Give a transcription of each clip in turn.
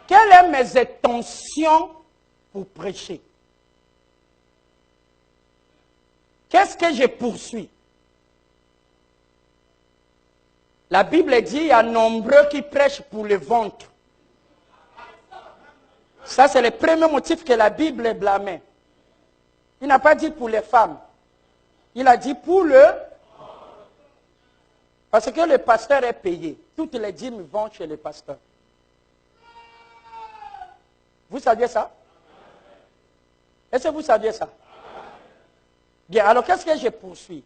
Quelles sont mes intentions pour prêcher? Qu'est-ce que je poursuis? La Bible dit il y a nombreux qui prêchent pour le ventre. Ça, c'est le premier motif que la Bible blâmait. Il n'a pas dit pour les femmes. Il a dit pour le... Parce que le pasteur est payé. Toutes les dîmes vont chez le pasteur. Vous saviez ça? Est-ce que vous saviez ça? Bien, alors qu'est-ce que je poursuis?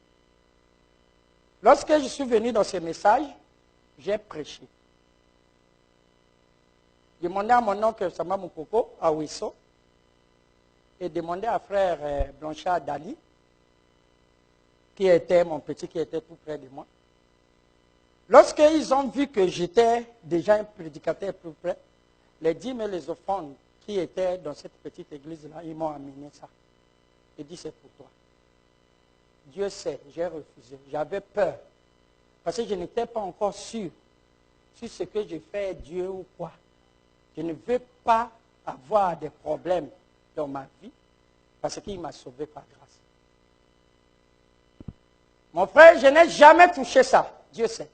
Lorsque je suis venu dans ce message, j'ai prêché. Demandez à mon oncle Sama Moukoko, à Ouisso, et demandez à frère Blanchard Dali, qui était mon petit, qui était tout près de moi. Lorsqu'ils ont vu que j'étais déjà un prédicateur plus près, les dîmes et les offrandes qui étaient dans cette petite église-là, ils m'ont amené ça. Ils dit c'est pour toi. Dieu sait, j'ai refusé. J'avais peur. Parce que je n'étais pas encore sûr si ce que je fais est Dieu ou quoi. Je ne veux pas avoir des problèmes dans ma vie parce qu'il m'a sauvé par grâce. Mon frère, je n'ai jamais touché ça. Dieu sait.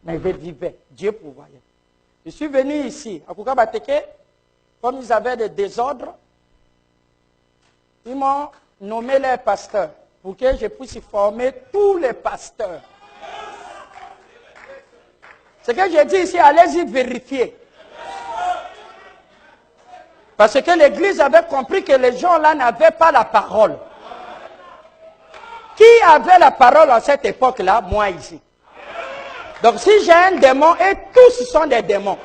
Mais je vivais. Dieu pourvoyait. Je suis venu ici, à Koukabateke, comme ils avaient des désordres, ils m'ont nommé les pasteurs pour que je puisse former tous les pasteurs. Ce que j'ai dit ici, allez-y vérifier. Parce que l'église avait compris que les gens là n'avaient pas la parole. Qui avait la parole à cette époque-là? Moi ici. Donc si j'ai un démon, et tous sont des démons.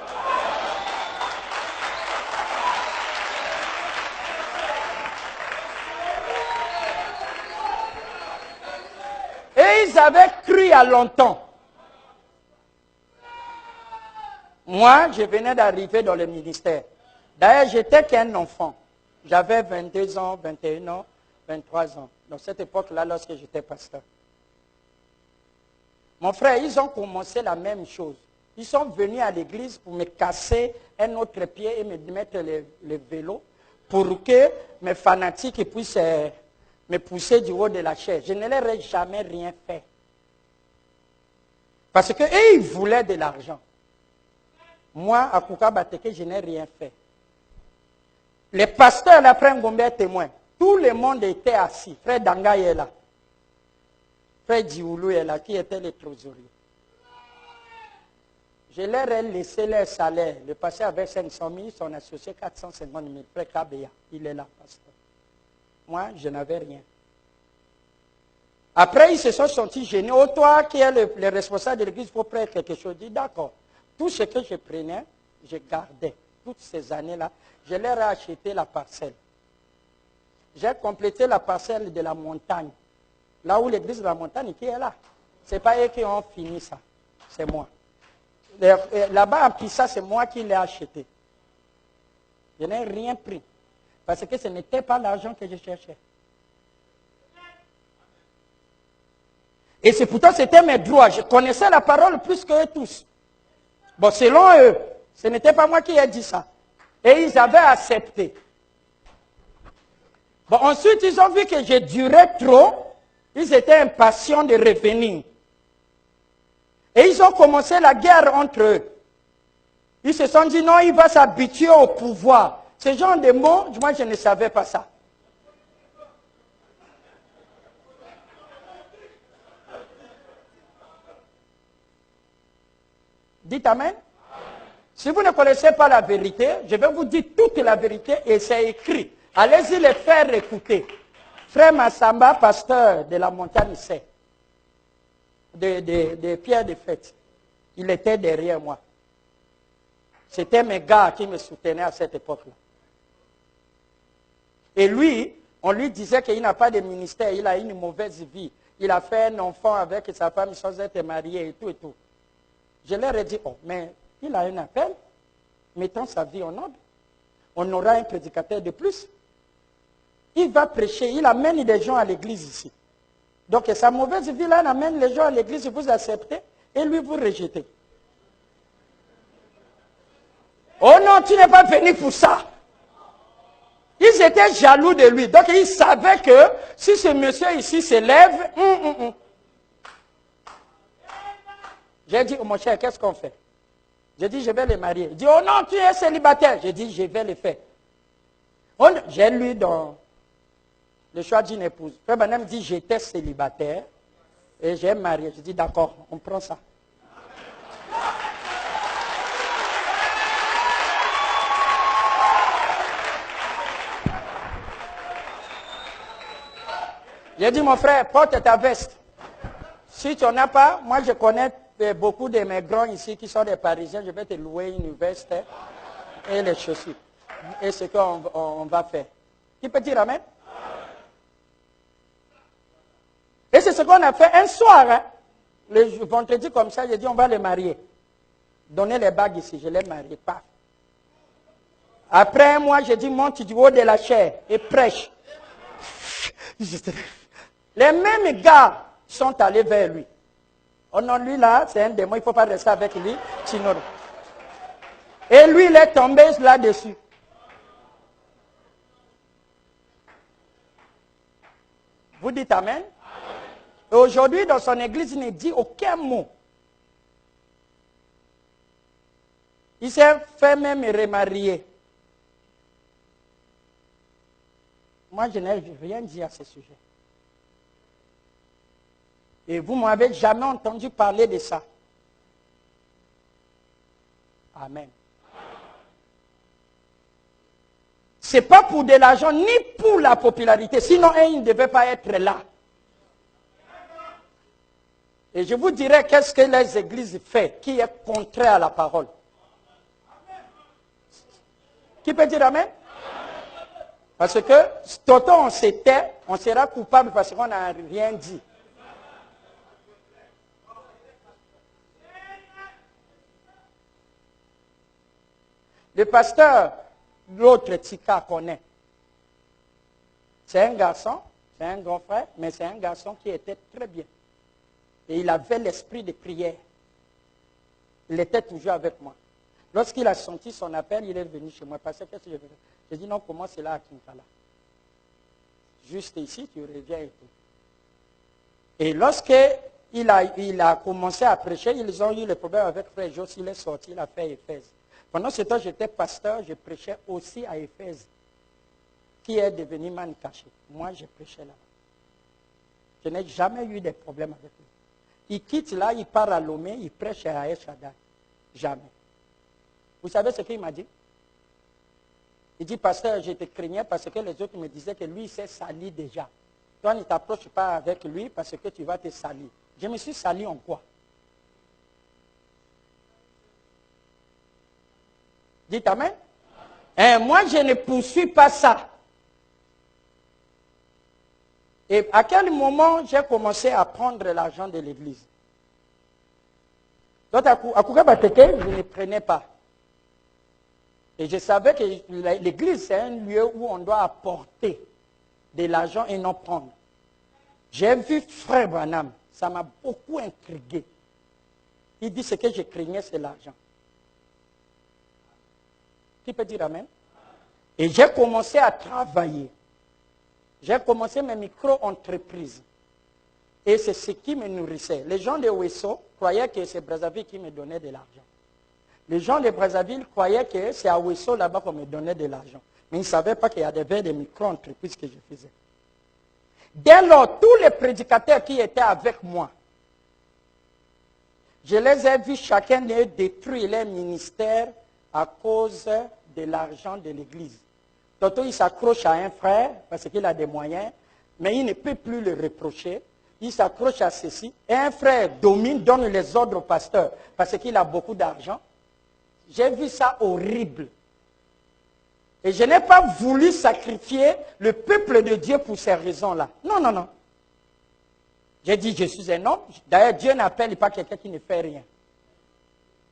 Et ils avaient cru à longtemps. Moi, je venais d'arriver dans le ministère. D'ailleurs, j'étais qu'un enfant. J'avais 22 ans, 21 ans, 23 ans. Dans cette époque-là, lorsque j'étais pasteur. Mon frère, ils ont commencé la même chose. Ils sont venus à l'église pour me casser un autre pied et me mettre le vélo pour que mes fanatiques puissent me pousser du haut de la chaise. Je ne leur ai jamais rien fait. Parce qu'eux, ils voulaient de l'argent. Moi, à Koukabateke, je n'ai rien fait. Les pasteurs, là, frère Ngombe est témoin. Tout le monde était assis. Frère Danga est là. Frère Dioulou est là, qui était le trésorier. Je leur ai laissé leur salaire. Le pasteur avait 500 000, son associé 450 000. Frère Kabeya, il est là, pasteur. Moi, je n'avais rien. Après, ils se sont sentis gênés. Oh, toi qui es le responsable de l'église, il faut prendre quelque chose. Je dis, d'accord. Tout ce que je prenais, je gardais. Toutes ces années-là, je leur ai acheté la parcelle. J'ai complété la parcelle de la montagne. Là où l'église de la montagne qui est là. Ce n'est pas eux qui ont fini ça. C'est moi. Là-bas, en Pissa, c'est moi qui l'ai acheté. Je n'ai rien pris. Parce que ce n'était pas l'argent que je cherchais. Et c'est pourtant, c'était mes droits. Je connaissais la parole plus qu'eux tous. Bon, selon eux, ce n'était pas moi qui ai dit ça. Et ils avaient accepté. Bon, ensuite, ils ont vu que je durais trop. Ils étaient impatients de revenir. Et ils ont commencé la guerre entre eux. Ils se sont dit, non, il va s'habituer au pouvoir. Ce genre de mots, moi, je ne savais pas ça. Dites Amen. Si vous ne connaissez pas la vérité, je vais vous dire toute la vérité et c'est écrit. Allez-y les faire écouter. Frère Massamba, pasteur de la montagne C, de Pierre de Fête, il était derrière moi. C'était mes gars qui me soutenaient à cette époque-là. Et lui, on lui disait qu'il n'a pas de ministère, il a une mauvaise vie. Il a fait un enfant avec sa femme sans être marié et tout et tout. Je leur ai dit, oh, mais il a un appel, mettons sa vie en ordre. On aura un prédicateur de plus. Il va prêcher, il amène des gens à l'église ici. Donc sa mauvaise vie là, il amène les gens à l'église, vous acceptez, et lui vous rejetez. Oh non, tu n'es pas venu pour ça. Ils étaient jaloux de lui. Donc ils savaient que si ce monsieur ici se lève, J'ai dit, oh, mon cher, qu'est-ce qu'on fait? J'ai dit, je vais le marier. Il dit, oh non, tu es célibataire. J'ai dit, je vais le faire. J'ai lu dans le choix d'une épouse. Frère Branham dit, j'étais célibataire et j'ai marié. J'ai dit, d'accord, on prend ça. J'ai dit, mon frère, porte ta veste. Si tu n'en as pas, moi je connais beaucoup de mes grands ici qui sont des Parisiens. Je vais te louer une veste et les chaussures. Et ce qu'on va faire. Qui peut dire amen? Et c'est ce qu'on a fait un soir. Hein. Le vendredi comme ça, j'ai dit, on va les marier. Donner les bagues ici, je les marie pas. Après un mois, j'ai dit, monte du haut de la chair et prêche. Les mêmes gars sont allés vers lui. Oh non, lui là, c'est un démon, il ne faut pas rester avec lui. Sinon. Et lui, il est tombé là-dessus. Vous dites amen? Et aujourd'hui, dans son église, il ne dit aucun mot. Il s'est fait même remarier. Moi, je n'ai rien dit à ce sujet. Et vous ne m'avez jamais entendu parler de ça. Amen. Ce n'est pas pour de l'argent ni pour la popularité. Sinon, il ne devait pas être là. Et je vous dirai qu'est-ce que les églises font qui est contraire à la parole. Qui peut dire amen? Parce que, tantôt on se tait, on sera coupable parce qu'on n'a rien dit. Le pasteur, l'autre Tika connaît. C'est un garçon, c'est un grand frère, mais c'est un garçon qui était très bien. Et il avait l'esprit de prière. Il était toujours avec moi. Lorsqu'il a senti son appel, il est venu chez moi. Parce que qu'est-ce que je veux faire? J'ai dit non, comment c'est là à Kinkala? Juste ici, tu reviens et tout. Et lorsqu'il a commencé à prêcher, ils ont eu le problème avec Frère Jos, il est sorti, il a fait Éphèse. Pendant ce temps, j'étais pasteur, je prêchais aussi à Éphèse, qui est devenu man caché. Moi, je prêchais là-bas. Je n'ai jamais eu de problème avec lui. Il quitte là, il part à Lomé, il prêche à El-Shaddai. Jamais. Vous savez ce qu'il m'a dit? Il dit, pasteur, je te craignais parce que les autres me disaient que lui, il s'est sali déjà. Toi, ne t'approche pas avec lui parce que tu vas te salir. Je me suis sali en quoi? Dites amen. Moi, je ne poursuis pas ça. Et à quel moment j'ai commencé à prendre l'argent de l'église? Donc, à Koukabateke, je ne prenais pas. Et je savais que l'église, c'est un lieu où on doit apporter de l'argent et non prendre. J'ai vu Frère Branham, ça m'a beaucoup intrigué. Il dit ce que je craignais, c'est l'argent. Qui peut dire amen? Et j'ai commencé à travailler. J'ai commencé mes micro-entreprises. Et c'est ce qui me nourrissait. Les gens de Ouesso croyaient que c'est Brazzaville qui me donnait de l'argent. Les gens de Brazzaville croyaient que c'est à Ouesso là-bas qu'on me donnait de l'argent. Mais ils ne savaient pas qu'il y avait des micro-entreprises que je faisais. Dès lors, tous les prédicateurs qui étaient avec moi, je les ai vus chacun d'eux détruire leur ministère à cause de l'argent de l'église. Tantôt, il s'accroche à un frère parce qu'il a des moyens, mais il ne peut plus le reprocher. Il s'accroche à ceci. Et un frère domine, donne les ordres au pasteur parce qu'il a beaucoup d'argent. J'ai vu ça horrible. Et je n'ai pas voulu sacrifier le peuple de Dieu pour ces raisons-là. Non, non, non. J'ai dit, je suis un homme. D'ailleurs, Dieu n'appelle pas quelqu'un qui ne fait rien.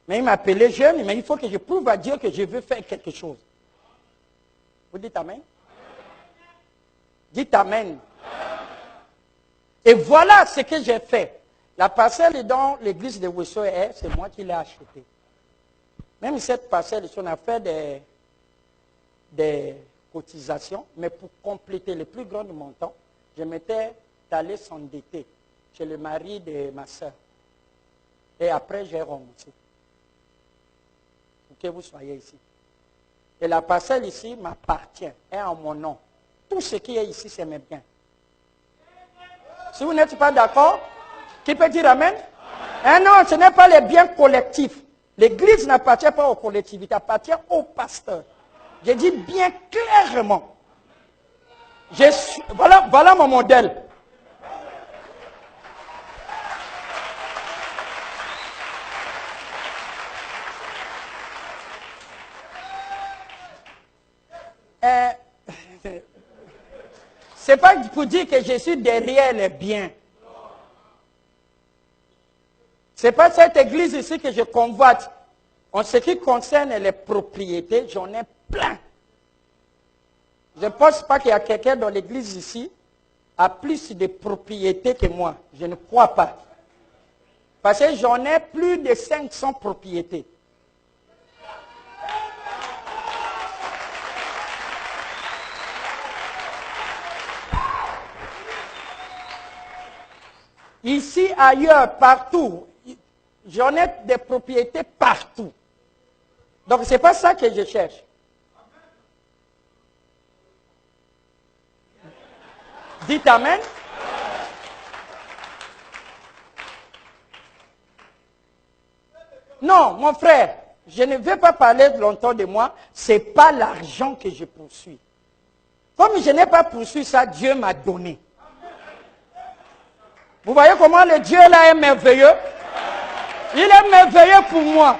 Mais il m'a appelé jeune, mais il faut que je prouve à Dieu que je veux faire quelque chose. Vous dites amen? Dites amen. Et voilà ce que j'ai fait. La parcelle dont l'église de Ouesso est, c'est moi qui l'ai achetée. Même cette parcelle, on a fait des cotisations, mais pour compléter les plus grands montants, je m'étais allé s'endetter chez le mari de ma soeur. Et après, j'ai remonté. Pour que vous soyez ici. Et la parcelle ici m'appartient, est en mon nom. Tout ce qui est ici, c'est mes biens. Si vous n'êtes pas d'accord, qui peut dire Amen? Non, ce n'est pas les biens collectifs. L'Église n'appartient pas aux collectivités, appartient aux pasteurs. Je dis bien clairement. Voilà mon modèle. Ce n'est pas pour dire que je suis derrière les biens. Ce n'est pas cette église ici que je convoite. En ce qui concerne les propriétés, j'en ai plein. Je ne pense pas qu'il y a quelqu'un dans l'église ici qui a plus de propriétés que moi. Je ne crois pas. Parce que j'en ai plus de 500 propriétés. Ici, ailleurs, partout, j'en ai des propriétés partout. Donc, ce n'est pas ça que je cherche. Dites Amen. Non, mon frère, je ne veux pas parler longtemps de moi. Ce n'est pas l'argent que je poursuis. Comme je n'ai pas poursuivi ça, Dieu m'a donné. Vous voyez comment le Dieu là est merveilleux? Il est merveilleux pour moi.